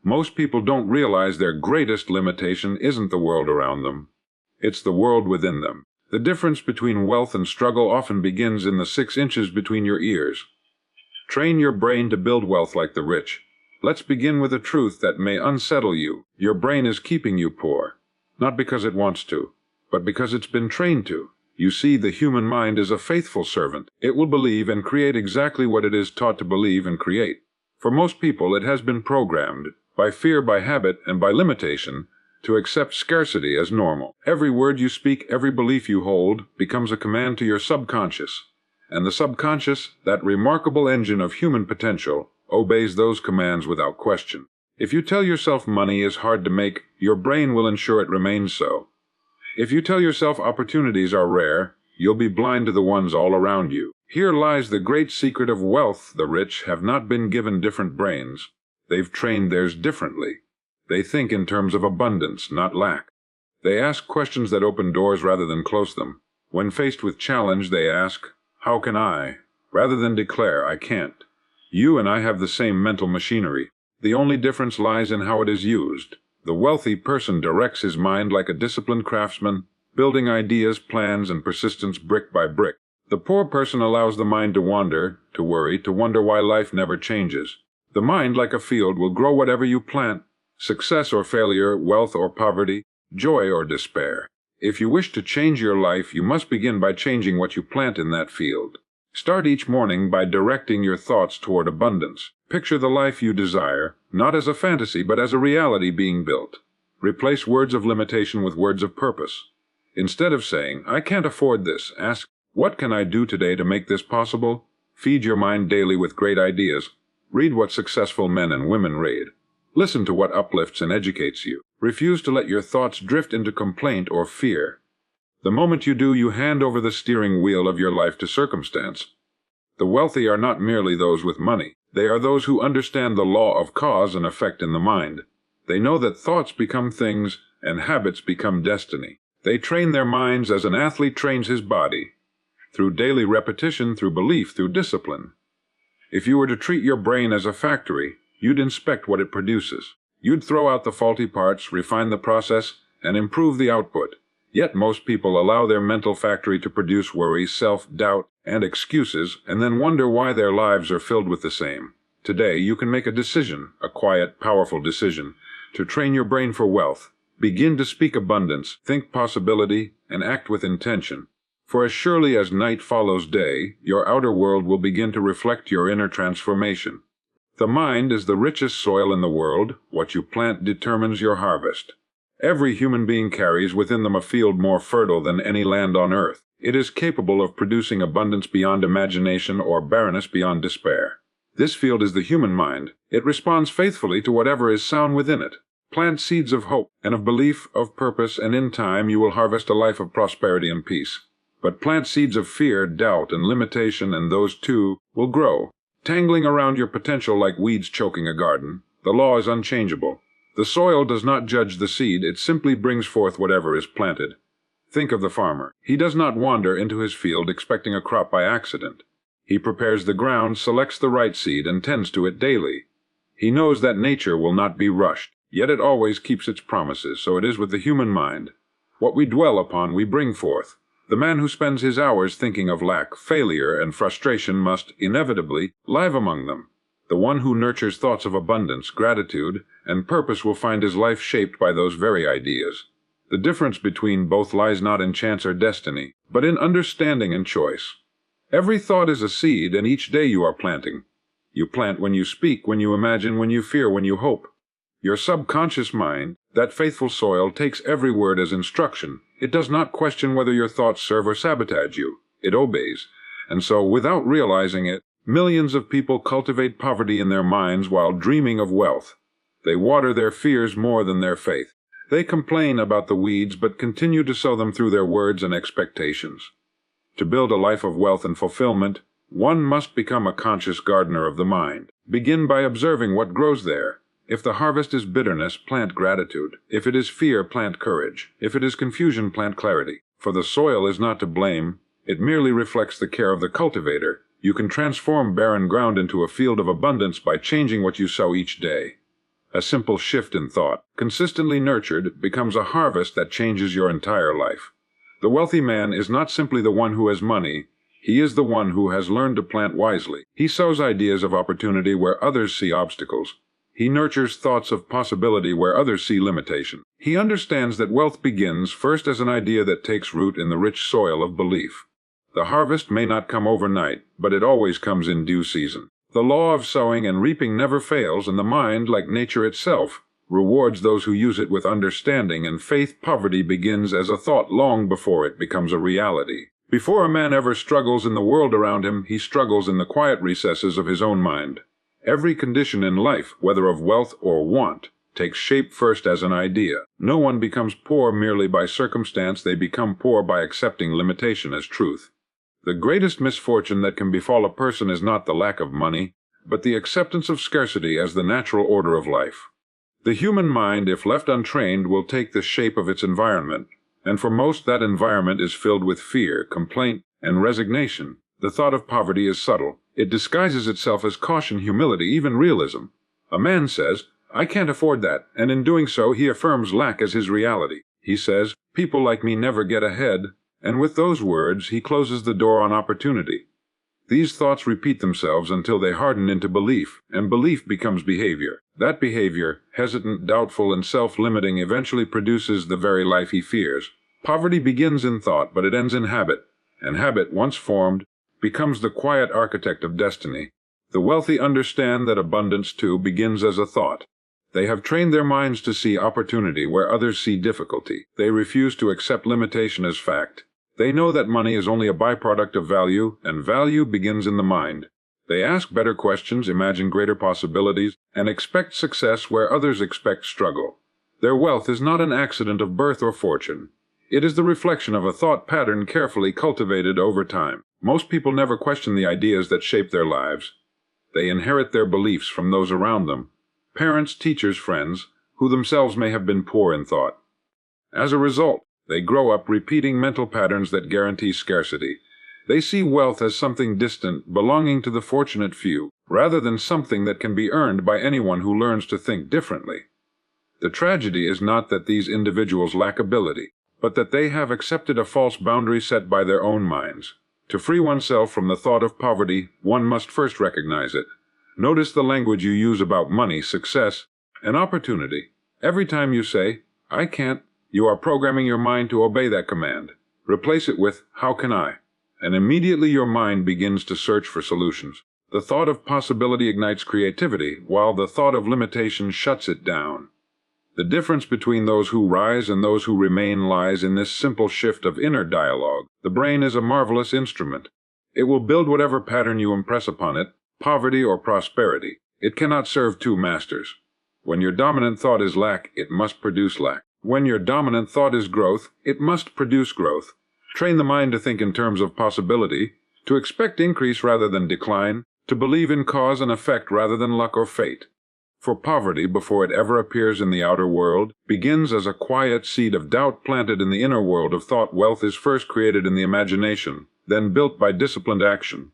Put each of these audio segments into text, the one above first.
Most people don't realize their greatest limitation isn't the world around them. It's the world within them. The difference between wealth and struggle often begins in the 6 inches between your ears. Train your brain to build wealth like the rich. Let's begin with a truth that may unsettle you. Your brain is keeping you poor, not because it wants to, but because it's been trained to. You see, the human mind is a faithful servant. It will believe and create exactly what it is taught to believe and create. For most people, it has been programmed, by fear, by habit, and by limitation, to accept scarcity as normal. Every word you speak, every belief you hold, becomes a command to your subconscious. And the subconscious, that remarkable engine of human potential, obeys those commands without question. If you tell yourself money is hard to make, your brain will ensure it remains so. If you tell yourself opportunities are rare, you'll be blind to the ones all around you. Here lies the great secret of wealth. The rich have not been given different brains. They've trained theirs differently. They think in terms of abundance, not lack. They ask questions that open doors rather than close them. When faced with challenge, they ask, "How can I?" rather than declare, "I can't." You and I have the same mental machinery. The only difference lies in how it is used. The wealthy person directs his mind like a disciplined craftsman, building ideas, plans, and persistence brick by brick. The poor person allows the mind to wander, to worry, to wonder why life never changes. The mind, like a field, will grow whatever you plant, success or failure, wealth or poverty, joy or despair. If you wish to change your life, you must begin by changing what you plant in that field. Start each morning by directing your thoughts toward abundance. Picture the life you desire, not as a fantasy, but as a reality being built. Replace words of limitation with words of purpose. Instead of saying, "I can't afford this," ask, "What can I do today to make this possible?" Feed your mind daily with great ideas. Read what successful men and women read. Listen to what uplifts and educates you. Refuse to let your thoughts drift into complaint or fear. The moment you do, you hand over the steering wheel of your life to circumstance. The wealthy are not merely those with money. They are those who understand the law of cause and effect in the mind. They know that thoughts become things and habits become destiny. They train their minds as an athlete trains his body, through daily repetition, through belief, through discipline. If you were to treat your brain as a factory, you'd inspect what it produces. You'd throw out the faulty parts, refine the process, and improve the output. Yet most people allow their mental factory to produce worry, self-doubt, and excuses, and then wonder why their lives are filled with the same. Today, you can make a decision, a quiet, powerful decision, to train your brain for wealth. Begin to speak abundance, think possibility, and act with intention. For as surely as night follows day, your outer world will begin to reflect your inner transformation. The mind is the richest soil in the world. What you plant determines your harvest. Every human being carries within them a field more fertile than any land on earth. It is capable of producing abundance beyond imagination or barrenness beyond despair. This field is the human mind. It responds faithfully to whatever is sown within it. Plant seeds of hope and of belief, of purpose, and in time you will harvest a life of prosperity and peace. But plant seeds of fear, doubt, and limitation, and those too will grow, tangling around your potential like weeds choking a garden. The law is unchangeable. The soil does not judge the seed, it simply brings forth whatever is planted. Think of the farmer. He does not wander into his field expecting a crop by accident. He prepares the ground, selects the right seed, and tends to it daily. He knows that nature will not be rushed, yet it always keeps its promises. So it is with the human mind. What we dwell upon, we bring forth. The man who spends his hours thinking of lack, failure, and frustration must, inevitably, live among them. The one who nurtures thoughts of abundance, gratitude, and purpose will find his life shaped by those very ideas. The difference between both lies not in chance or destiny, but in understanding and choice. Every thought is a seed, and each day you are planting. You plant when you speak, when you imagine, when you fear, when you hope. Your subconscious mind, that faithful soil, takes every word as instruction. It does not question whether your thoughts serve or sabotage you. It obeys. And so, without realizing it, millions of people cultivate poverty in their minds while dreaming of wealth. They water their fears more than their faith. They complain about the weeds, but continue to sow them through their words and expectations. To build a life of wealth and fulfillment, one must become a conscious gardener of the mind. Begin by observing what grows there. If the harvest is bitterness, plant gratitude. If it is fear, plant courage. If it is confusion, plant clarity. For the soil is not to blame. It merely reflects the care of the cultivator. You can transform barren ground into a field of abundance by changing what you sow each day. A simple shift in thought, consistently nurtured, becomes a harvest that changes your entire life. The wealthy man is not simply the one who has money. He is the one who has learned to plant wisely. He sows ideas of opportunity where others see obstacles. He nurtures thoughts of possibility where others see limitation. He understands that wealth begins first as an idea that takes root in the rich soil of belief. The harvest may not come overnight, but it always comes in due season. The law of sowing and reaping never fails, and the mind, like nature itself, rewards those who use it with understanding and faith. Poverty begins as a thought long before it becomes a reality. Before a man ever struggles in the world around him, he struggles in the quiet recesses of his own mind. Every condition in life, whether of wealth or want, takes shape first as an idea. No one becomes poor merely by circumstance. They become poor by accepting limitation as truth. The greatest misfortune that can befall a person is not the lack of money, but the acceptance of scarcity as the natural order of life. The human mind, if left untrained, will take the shape of its environment, and for most that environment is filled with fear, complaint, and resignation. The thought of poverty is subtle. It disguises itself as caution, humility, even realism. A man says, "I can't afford that," and in doing so he affirms lack as his reality. He says, "People like me never get ahead," and with those words he closes the door on opportunity. These thoughts repeat themselves until they harden into belief, and belief becomes behavior. That behavior, hesitant, doubtful, and self-limiting, eventually produces the very life he fears. Poverty begins in thought, but it ends in habit, and habit, once formed, becomes the quiet architect of destiny. The wealthy understand that abundance, too, begins as a thought. They have trained their minds to see opportunity where others see difficulty. They refuse to accept limitation as fact. They know that money is only a byproduct of value, and value begins in the mind. They ask better questions, imagine greater possibilities, and expect success where others expect struggle. Their wealth is not an accident of birth or fortune. It is the reflection of a thought pattern carefully cultivated over time. Most people never question the ideas that shape their lives. They inherit their beliefs from those around them, parents, teachers, friends, who themselves may have been poor in thought. As a result, they grow up repeating mental patterns that guarantee scarcity. They see wealth as something distant, belonging to the fortunate few, rather than something that can be earned by anyone who learns to think differently. The tragedy is not that these individuals lack ability, but that they have accepted a false boundary set by their own minds. To free oneself from the thought of poverty, one must first recognize it. Notice the language you use about money, success, and opportunity. Every time you say, "I can't," you are programming your mind to obey that command. Replace it with, "How can I?" And immediately your mind begins to search for solutions. The thought of possibility ignites creativity, while the thought of limitation shuts it down. The difference between those who rise and those who remain lies in this simple shift of inner dialogue. The brain is a marvelous instrument. It will build whatever pattern you impress upon it, poverty or prosperity. It cannot serve two masters. When your dominant thought is lack, it must produce lack. When your dominant thought is growth, it must produce growth. Train the mind to think in terms of possibility, to expect increase rather than decline, to believe in cause and effect rather than luck or fate. For poverty, before it ever appears in the outer world, begins as a quiet seed of doubt planted in the inner world of thought. Wealth is first created in the imagination, then built by disciplined action.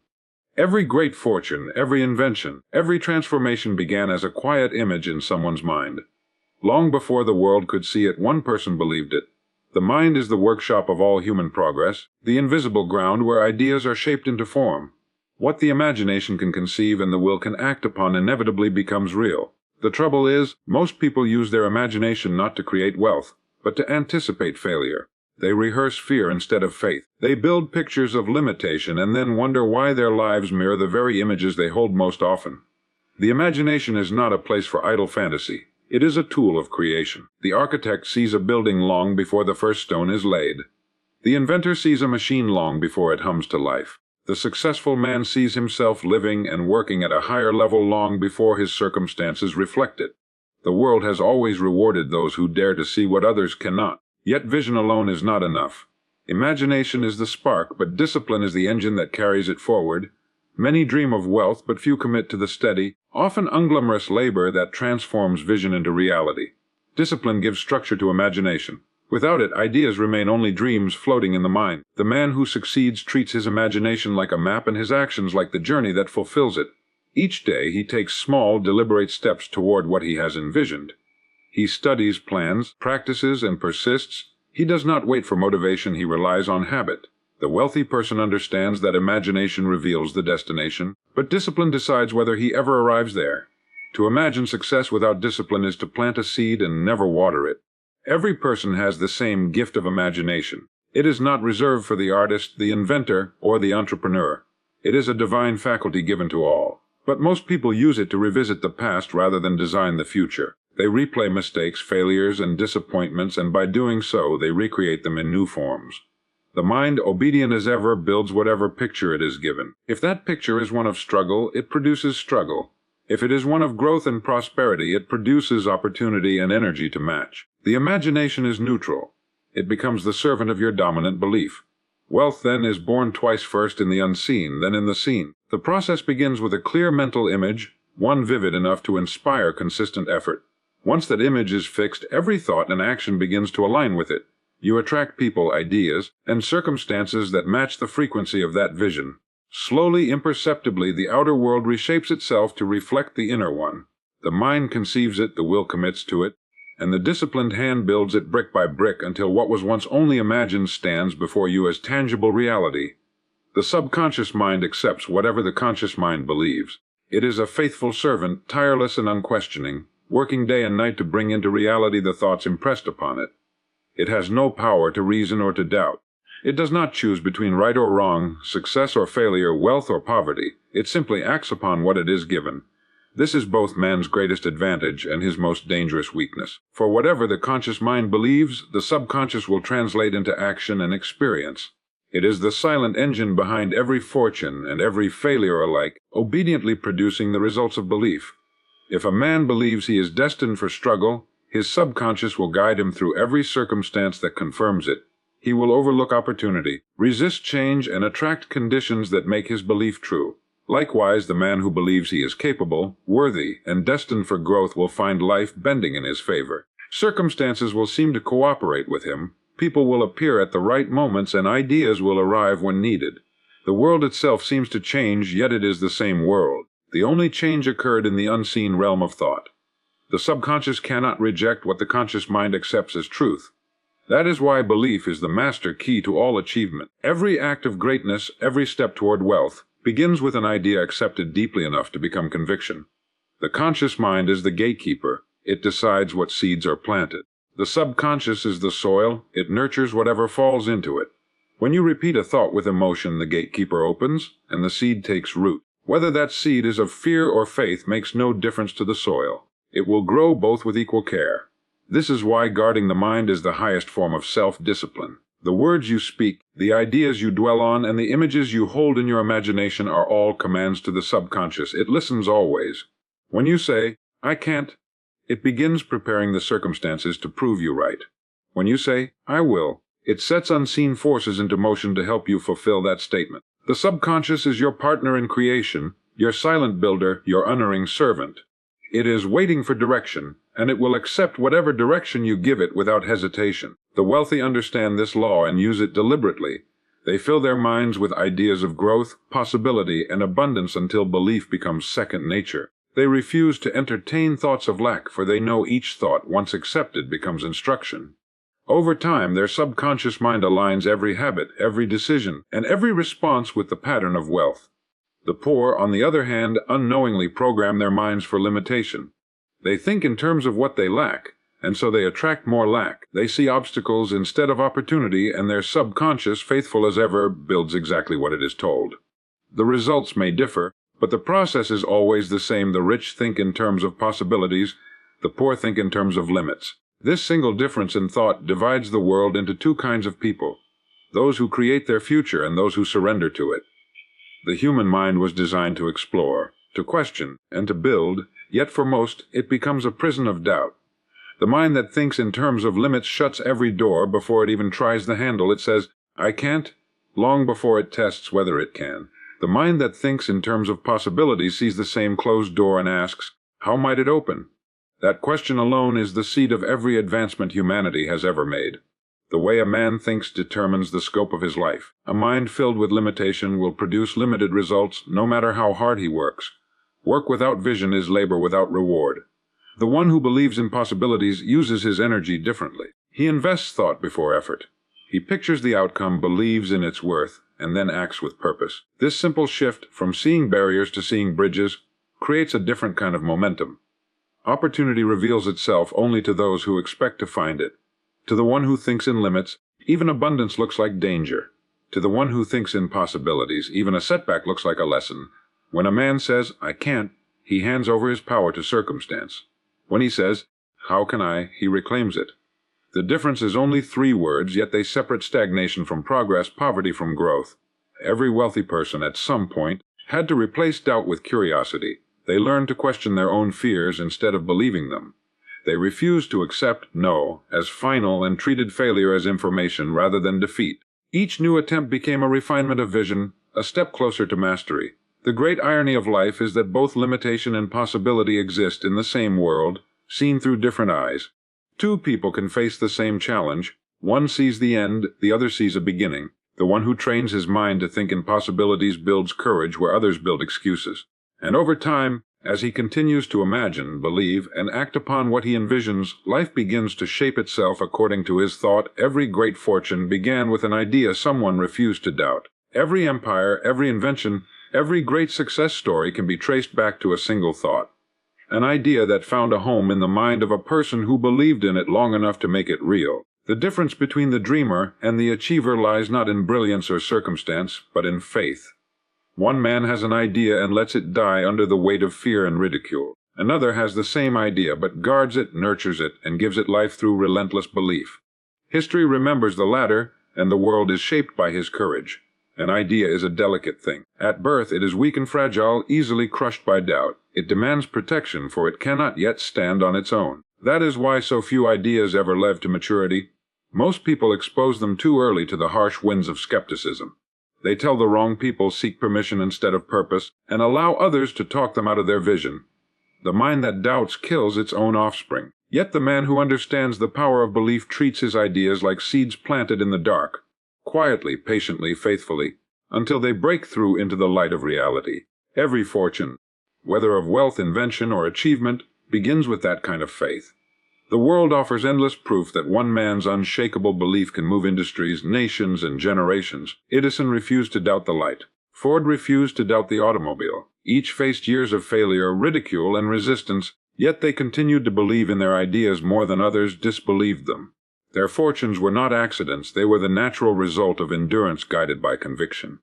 Every great fortune, every invention, every transformation began as a quiet image in someone's mind. Long before the world could see it, one person believed it. The mind is the workshop of all human progress, the invisible ground where ideas are shaped into form. What the imagination can conceive and the will can act upon inevitably becomes real. The trouble is, most people use their imagination not to create wealth, but to anticipate failure. They rehearse fear instead of faith. They build pictures of limitation and then wonder why their lives mirror the very images they hold most often. The imagination is not a place for idle fantasy. It is a tool of creation. The architect sees a building long before the first stone is laid. The inventor sees a machine long before it hums to life. The successful man sees himself living and working at a higher level long before his circumstances reflect it. The world has always rewarded those who dare to see what others cannot. Yet vision alone is not enough. Imagination is the spark, but discipline is the engine that carries it forward. Many dream of wealth, but few commit to the steady, often unglamorous labor that transforms vision into reality. Discipline gives structure to imagination. Without it, ideas remain only dreams floating in the mind. The man who succeeds treats his imagination like a map and his actions like the journey that fulfills it. Each day he takes small, deliberate steps toward what he has envisioned. He studies, plans, practices, and persists. He does not wait for motivation, he relies on habit. The wealthy person understands that imagination reveals the destination, but discipline decides whether he ever arrives there. To imagine success without discipline is to plant a seed and never water it. Every person has the same gift of imagination. It is not reserved for the artist, the inventor, or the entrepreneur. It is a divine faculty given to all. But most people use it to revisit the past rather than design the future. They replay mistakes, failures, and disappointments, and by doing so, they recreate them in new forms. The mind, obedient as ever, builds whatever picture it is given. If that picture is one of struggle, it produces struggle. If it is one of growth and prosperity, it produces opportunity and energy to match. The imagination is neutral. It becomes the servant of your dominant belief. Wealth, then, is born twice, first in the unseen, then in the seen. The process begins with a clear mental image, one vivid enough to inspire consistent effort. Once that image is fixed, every thought and action begins to align with it. You attract people, ideas, and circumstances that match the frequency of that vision. Slowly, imperceptibly, the outer world reshapes itself to reflect the inner one. The mind conceives it, the will commits to it, and the disciplined hand builds it brick by brick until what was once only imagined stands before you as tangible reality. The subconscious mind accepts whatever the conscious mind believes. It is a faithful servant, tireless and unquestioning, working day and night to bring into reality the thoughts impressed upon it. It has no power to reason or to doubt. It does not choose between right or wrong, success or failure, wealth or poverty. It simply acts upon what it is given. This is both man's greatest advantage and his most dangerous weakness. For whatever the conscious mind believes, the subconscious will translate into action and experience. It is the silent engine behind every fortune and every failure alike, obediently producing the results of belief. If a man believes he is destined for struggle, his subconscious will guide him through every circumstance that confirms it. He will overlook opportunity, resist change, and attract conditions that make his belief true. Likewise, the man who believes he is capable, worthy, and destined for growth will find life bending in his favor. Circumstances will seem to cooperate with him, people will appear at the right moments, and ideas will arrive when needed. The world itself seems to change, yet it is the same world. The only change occurred in the unseen realm of thought. The subconscious cannot reject what the conscious mind accepts as truth. That is why belief is the master key to all achievement. Every act of greatness, every step toward wealth, begins with an idea accepted deeply enough to become conviction. The conscious mind is the gatekeeper. It decides what seeds are planted. The subconscious is the soil. It nurtures whatever falls into it. When you repeat a thought with emotion, the gatekeeper opens, and the seed takes root. Whether that seed is of fear or faith makes no difference to the soil. It will grow both with equal care. This is why guarding the mind is the highest form of self-discipline. The words you speak, the ideas you dwell on, and the images you hold in your imagination are all commands to the subconscious. It listens always. When you say, "I can't," it begins preparing the circumstances to prove you right. When you say, "I will," it sets unseen forces into motion to help you fulfill that statement. The subconscious is your partner in creation, your silent builder, your unerring servant. It is waiting for direction, and it will accept whatever direction you give it without hesitation. The wealthy understand this law and use it deliberately. They fill their minds with ideas of growth, possibility, and abundance until belief becomes second nature. They refuse to entertain thoughts of lack, for they know each thought, once accepted, becomes instruction. Over time, their subconscious mind aligns every habit, every decision, and every response with the pattern of wealth. The poor, on the other hand, unknowingly program their minds for limitation. They think in terms of what they lack, and so they attract more lack. They see obstacles instead of opportunity, and their subconscious, faithful as ever, builds exactly what it is told. The results may differ, but the process is always the same. The rich think in terms of possibilities, the poor think in terms of limits. This single difference in thought divides the world into two kinds of people: those who create their future and those who surrender to it. The human mind was designed to explore, to question, and to build, yet for most, it becomes a prison of doubt. The mind that thinks in terms of limits shuts every door before it even tries the handle. It says, "I can't," long before it tests whether it can. The mind that thinks in terms of possibilities sees the same closed door and asks, "How might it open?" That question alone is the seed of every advancement humanity has ever made. The way a man thinks determines the scope of his life. A mind filled with limitation will produce limited results no matter how hard he works. Work without vision is labor without reward. The one who believes in possibilities uses his energy differently. He invests thought before effort. He pictures the outcome, believes in its worth, and then acts with purpose. This simple shift from seeing barriers to seeing bridges creates a different kind of momentum. Opportunity reveals itself only to those who expect to find it. To the one who thinks in limits, even abundance looks like danger. To the one who thinks in possibilities, even a setback looks like a lesson. When a man says, "I can't," he hands over his power to circumstance. When he says, "How can I?" he reclaims it. The difference is only 3 words, yet they separate stagnation from progress, poverty from growth. Every wealthy person at some point had to replace doubt with curiosity. They learned to question their own fears instead of believing them. They refused to accept no as final and treated failure as information rather than defeat. Each new attempt became a refinement of vision, a step closer to mastery. The great irony of life is that both limitation and possibility exist in the same world, seen through different eyes. 2 people can face the same challenge. One sees the end, the other sees a beginning. The one who trains his mind to think in possibilities builds courage where others build excuses. And over time, as he continues to imagine, believe, and act upon what he envisions, life begins to shape itself according to his thought. Every great fortune began with an idea someone refused to doubt. Every empire, every invention, every great success story can be traced back to a single thought. An idea that found a home in the mind of a person who believed in it long enough to make it real. The difference between the dreamer and the achiever lies not in brilliance or circumstance, but in faith. One man has an idea and lets it die under the weight of fear and ridicule. Another has the same idea, but guards it, nurtures it, and gives it life through relentless belief. History remembers the latter, and the world is shaped by his courage. An idea is a delicate thing. At birth it is weak and fragile, easily crushed by doubt. It demands protection, for it cannot yet stand on its own. That is why so few ideas ever live to maturity. Most people expose them too early to the harsh winds of skepticism. They tell the wrong people, seek permission instead of purpose, and allow others to talk them out of their vision. The mind that doubts kills its own offspring. Yet the man who understands the power of belief treats his ideas like seeds planted in the dark, quietly, patiently, faithfully, until they break through into the light of reality. Every fortune, whether of wealth, invention, or achievement, begins with that kind of faith. The world offers endless proof that one man's unshakable belief can move industries, nations, and generations. Edison refused to doubt the light. Ford refused to doubt the automobile. Each faced years of failure, ridicule, and resistance, yet they continued to believe in their ideas more than others disbelieved them. Their fortunes were not accidents, they were the natural result of endurance guided by conviction.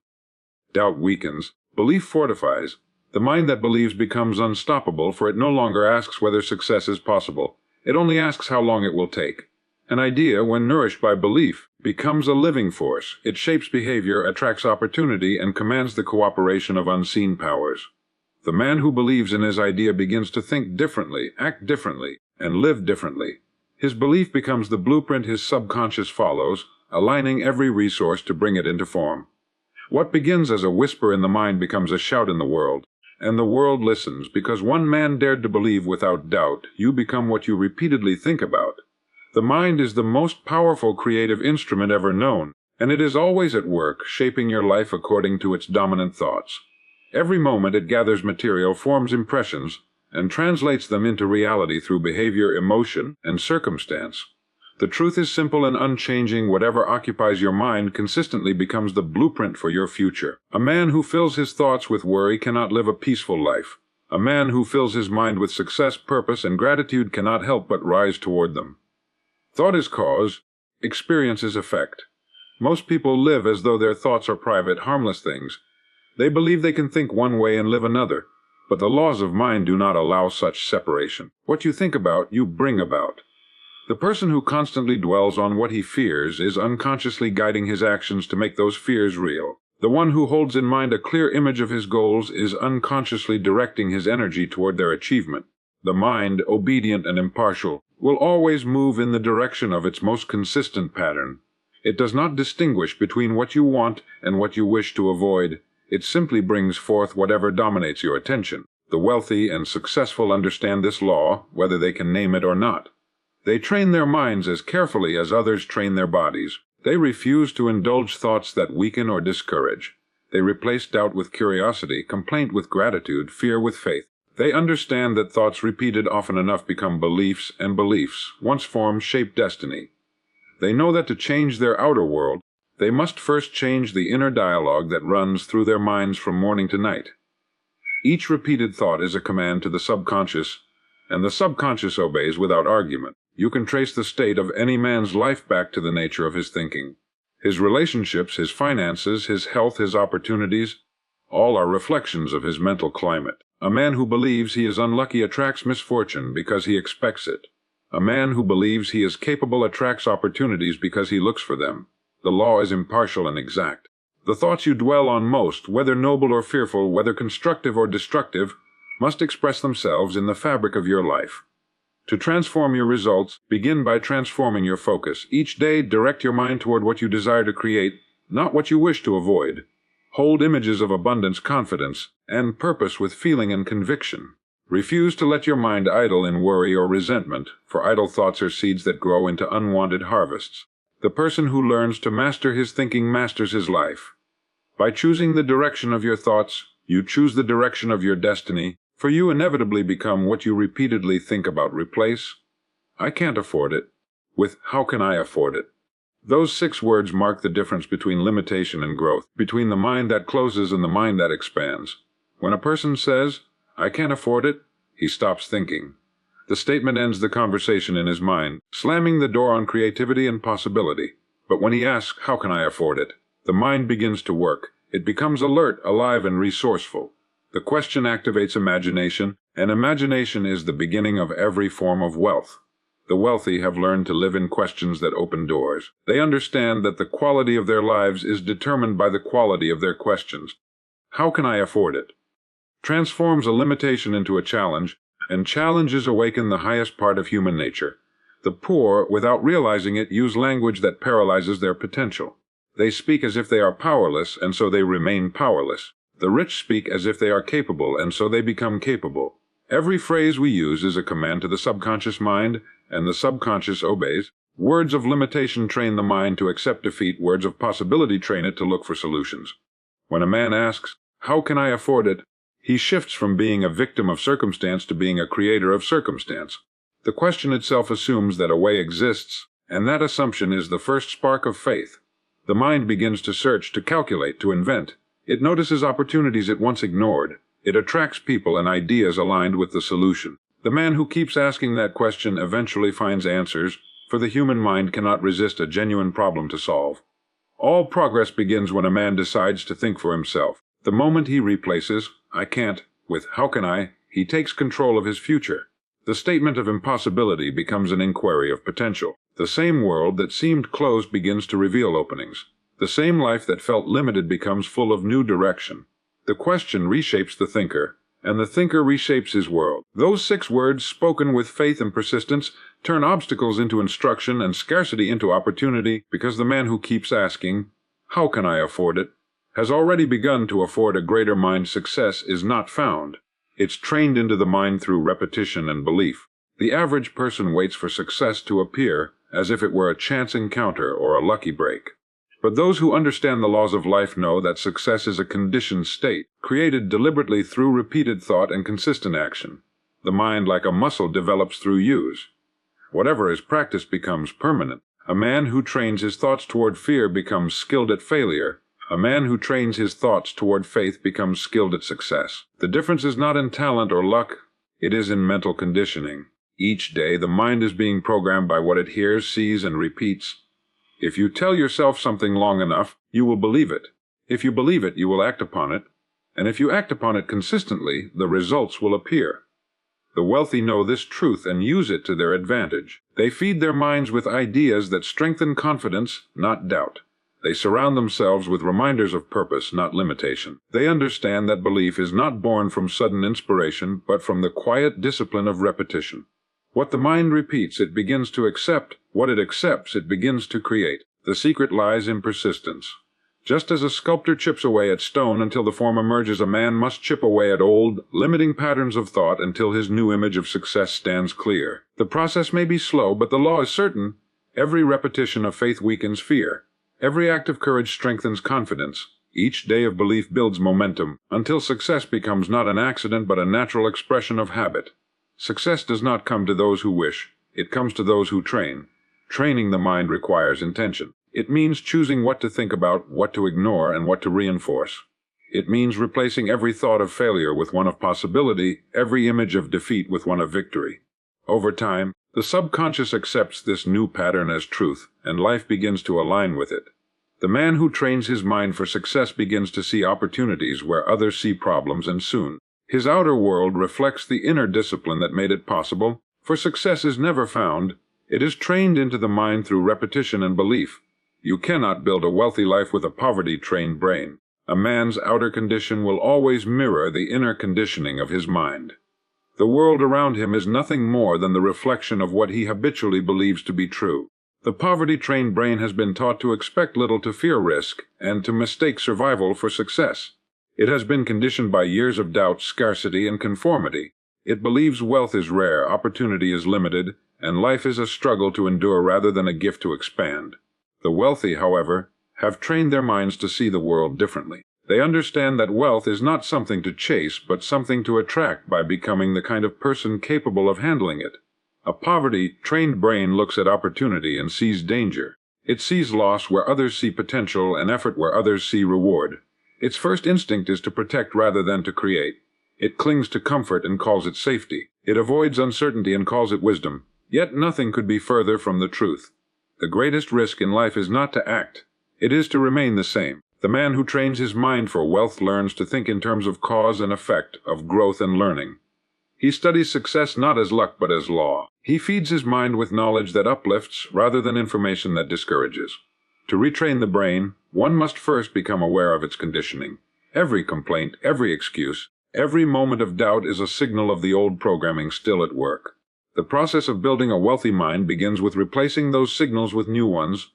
Doubt weakens, belief fortifies. The mind that believes becomes unstoppable, for it no longer asks whether success is possible. It only asks how long it will take. An idea, when nourished by belief, becomes a living force. It shapes behavior, attracts opportunity, and commands the cooperation of unseen powers. The man who believes in his idea begins to think differently, act differently, and live differently. His belief becomes the blueprint his subconscious follows, aligning every resource to bring it into form. What begins as a whisper in the mind becomes a shout in the world. And the world listens, because one man dared to believe without doubt. You become what you repeatedly think about. The mind is the most powerful creative instrument ever known, and it is always at work, shaping your life according to its dominant thoughts. Every moment it gathers material, forms impressions, and translates them into reality through behavior, emotion, and circumstance. The truth is simple and unchanging. Whatever occupies your mind consistently becomes the blueprint for your future. A man who fills his thoughts with worry cannot live a peaceful life. A man who fills his mind with success, purpose, and gratitude cannot help but rise toward them. Thought is cause, experience is effect. Most people live as though their thoughts are private, harmless things. They believe they can think one way and live another. But the laws of mind do not allow such separation. What you think about, you bring about. The person who constantly dwells on what he fears is unconsciously guiding his actions to make those fears real. The one who holds in mind a clear image of his goals is unconsciously directing his energy toward their achievement. The mind, obedient and impartial, will always move in the direction of its most consistent pattern. It does not distinguish between what you want and what you wish to avoid. It simply brings forth whatever dominates your attention. The wealthy and successful understand this law, whether they can name it or not. They train their minds as carefully as others train their bodies. They refuse to indulge thoughts that weaken or discourage. They replace doubt with curiosity, complaint with gratitude, fear with faith. They understand that thoughts repeated often enough become beliefs, and beliefs, once formed, shape destiny. They know that to change their outer world, they must first change the inner dialogue that runs through their minds from morning to night. Each repeated thought is a command to the subconscious, and the subconscious obeys without argument. You can trace the state of any man's life back to the nature of his thinking. His relationships, his finances, his health, his opportunities, all are reflections of his mental climate. A man who believes he is unlucky attracts misfortune because he expects it. A man who believes he is capable attracts opportunities because he looks for them. The law is impartial and exact. The thoughts you dwell on most, whether noble or fearful, whether constructive or destructive, must express themselves in the fabric of your life. To transform your results, begin by transforming your focus. Each day, direct your mind toward what you desire to create, not what you wish to avoid. Hold images of abundance, confidence, and purpose with feeling and conviction. Refuse to let your mind idle in worry or resentment, for idle thoughts are seeds that grow into unwanted harvests. The person who learns to master his thinking masters his life. By choosing the direction of your thoughts, you choose the direction of your destiny, for you inevitably become what you repeatedly think about. Replace "I can't afford it" with "How can I afford it?" Those 6 words mark the difference between limitation and growth, between the mind that closes and the mind that expands. When a person says, "I can't afford it," he stops thinking. The statement ends the conversation in his mind, slamming the door on creativity and possibility. But when he asks, "How can I afford it?" the mind begins to work. It becomes alert, alive, and resourceful. The question activates imagination, and imagination is the beginning of every form of wealth. The wealthy have learned to live in questions that open doors. They understand that the quality of their lives is determined by the quality of their questions. How can I afford it? Transforms a limitation into a challenge, and challenges awaken the highest part of human nature. The poor, without realizing it, use language that paralyzes their potential. They speak as if they are powerless, and so they remain powerless. The rich speak as if they are capable, and so they become capable. Every phrase we use is a command to the subconscious mind, and the subconscious obeys. Words of limitation train the mind to accept defeat. Words of possibility train it to look for solutions. When a man asks, "How can I afford it?" he shifts from being a victim of circumstance to being a creator of circumstance. The question itself assumes that a way exists, and that assumption is the first spark of faith. The mind begins to search, to calculate, to invent. It notices opportunities it once ignored. It attracts people and ideas aligned with the solution. The man who keeps asking that question eventually finds answers, for the human mind cannot resist a genuine problem to solve. All progress begins when a man decides to think for himself. The moment he replaces "I can't" with "How can I?" he takes control of his future. The statement of impossibility becomes an inquiry of potential. The same world that seemed closed begins to reveal openings. The same life that felt limited becomes full of new direction. The question reshapes the thinker, and the thinker reshapes his world. Those 6 words, spoken with faith and persistence, turn obstacles into instruction and scarcity into opportunity, because the man who keeps asking, "How can I afford it?" has already begun to afford a greater mind. Success is not found. It's trained into the mind through repetition and belief. The average person waits for success to appear, as if it were a chance encounter or a lucky break. But those who understand the laws of life know that success is a conditioned state, created deliberately through repeated thought and consistent action. The mind, like a muscle, develops through use. Whatever is practiced becomes permanent. A man who trains his thoughts toward fear becomes skilled at failure. A man who trains his thoughts toward faith becomes skilled at success. The difference is not in talent or luck, it is in mental conditioning. Each day, the mind is being programmed by what it hears, sees, and repeats. If you tell yourself something long enough, you will believe it. If you believe it, you will act upon it. And if you act upon it consistently, the results will appear. The wealthy know this truth and use it to their advantage. They feed their minds with ideas that strengthen confidence, not doubt. They surround themselves with reminders of purpose, not limitation. They understand that belief is not born from sudden inspiration, but from the quiet discipline of repetition. What the mind repeats, it begins to accept. What it accepts, it begins to create. The secret lies in persistence. Just as a sculptor chips away at stone until the form emerges, a man must chip away at old, limiting patterns of thought until his new image of success stands clear. The process may be slow, but the law is certain. Every repetition of faith weakens fear. Every act of courage strengthens confidence. Each day of belief builds momentum, until success becomes not an accident but a natural expression of habit. Success does not come to those who wish, it comes to those who train. Training the mind requires intention. It means choosing what to think about, what to ignore, and what to reinforce. It means replacing every thought of failure with one of possibility, every image of defeat with one of victory. Over time, the subconscious accepts this new pattern as truth, and life begins to align with it. The man who trains his mind for success begins to see opportunities where others see problems, and soon, his outer world reflects the inner discipline that made it possible, for success is never found, it is trained into the mind through repetition and belief. You cannot build a wealthy life with a poverty-trained brain. A man's outer condition will always mirror the inner conditioning of his mind. The world around him is nothing more than the reflection of what he habitually believes to be true. The poverty-trained brain has been taught to expect little, to fear risk, and to mistake survival for success. It has been conditioned by years of doubt, scarcity, and conformity. It believes wealth is rare, opportunity is limited, and life is a struggle to endure rather than a gift to expand. The wealthy, however, have trained their minds to see the world differently. They understand that wealth is not something to chase, but something to attract by becoming the kind of person capable of handling it. A poverty-trained brain looks at opportunity and sees danger. It sees loss where others see potential and effort where others see reward. Its first instinct is to protect rather than to create. It clings to comfort and calls it safety. It avoids uncertainty and calls it wisdom. Yet nothing could be further from the truth. The greatest risk in life is not to act. It is to remain the same. The man who trains his mind for wealth learns to think in terms of cause and effect, of growth and learning. He studies success not as luck but as law. He feeds his mind with knowledge that uplifts rather than information that discourages. To retrain the brain, one must first become aware of its conditioning. Every complaint, every excuse, every moment of doubt is a signal of the old programming still at work. The process of building a wealthy mind begins with replacing those signals with new ones,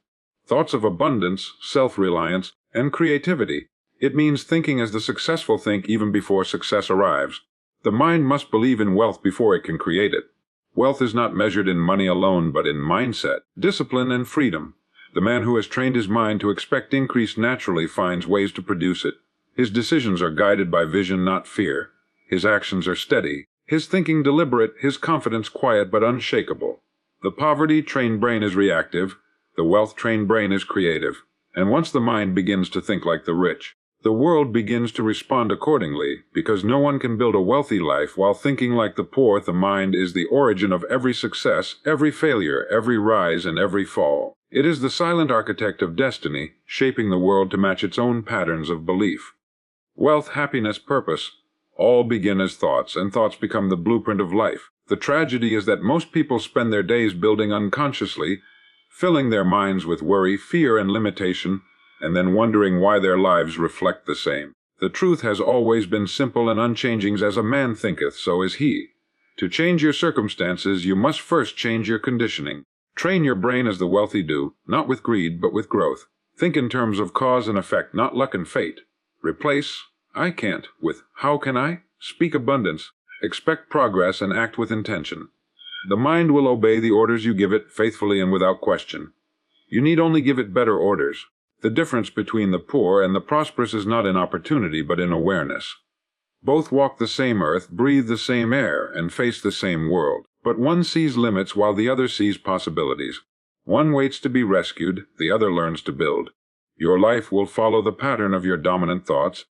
thoughts of abundance, self-reliance, and creativity. It means thinking as the successful think even before success arrives. The mind must believe in wealth before it can create it. Wealth is not measured in money alone, but in mindset, discipline, and freedom. The man who has trained his mind to expect increase naturally finds ways to produce it. His decisions are guided by vision, not fear. His actions are steady, his thinking deliberate, his confidence quiet but unshakable. The poverty-trained brain is reactive, the wealth-trained brain is creative. And once the mind begins to think like the rich, the world begins to respond accordingly, because no one can build a wealthy life while thinking like the poor. The mind is the origin of every success, every failure, every rise, and every fall. It is the silent architect of destiny, shaping the world to match its own patterns of belief. Wealth, happiness, purpose, all begin as thoughts, and thoughts become the blueprint of life. The tragedy is that most people spend their days building unconsciously, filling their minds with worry, fear, and limitation, and then wondering why their lives reflect the same. The truth has always been simple and unchanging: as a man thinketh, so is he. To change your circumstances, you must first change your conditioning. Train your brain as the wealthy do, not with greed, but with growth. Think in terms of cause and effect, not luck and fate. Replace "I can't" with "how can I?" Speak abundance, expect progress, and act with intention. The mind will obey the orders you give it faithfully and without question. You need only give it better orders. The difference between the poor and the prosperous is not in opportunity but in awareness. Both walk the same earth, breathe the same air, and face the same world, but one sees limits while the other sees possibilities. One waits to be rescued, the other learns to build. Your life will follow the pattern of your dominant thoughts,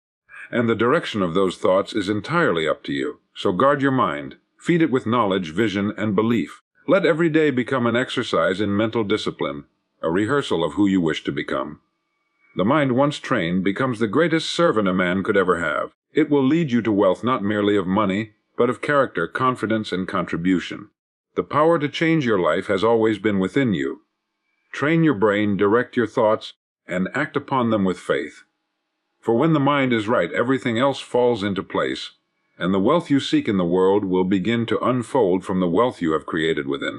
and the direction of those thoughts is entirely up to you. So guard your mind, feed it with knowledge, vision, and belief. Let every day become an exercise in mental discipline, a rehearsal of who you wish to become. The mind once trained becomes the greatest servant a man could ever have. It will lead you to wealth not merely of money, but of character, confidence, and contribution. The power to change your life has always been within you. Train your brain, direct your thoughts, and act upon them with faith. For when the mind is right, everything else falls into place, and the wealth you seek in the world will begin to unfold from the wealth you have created within.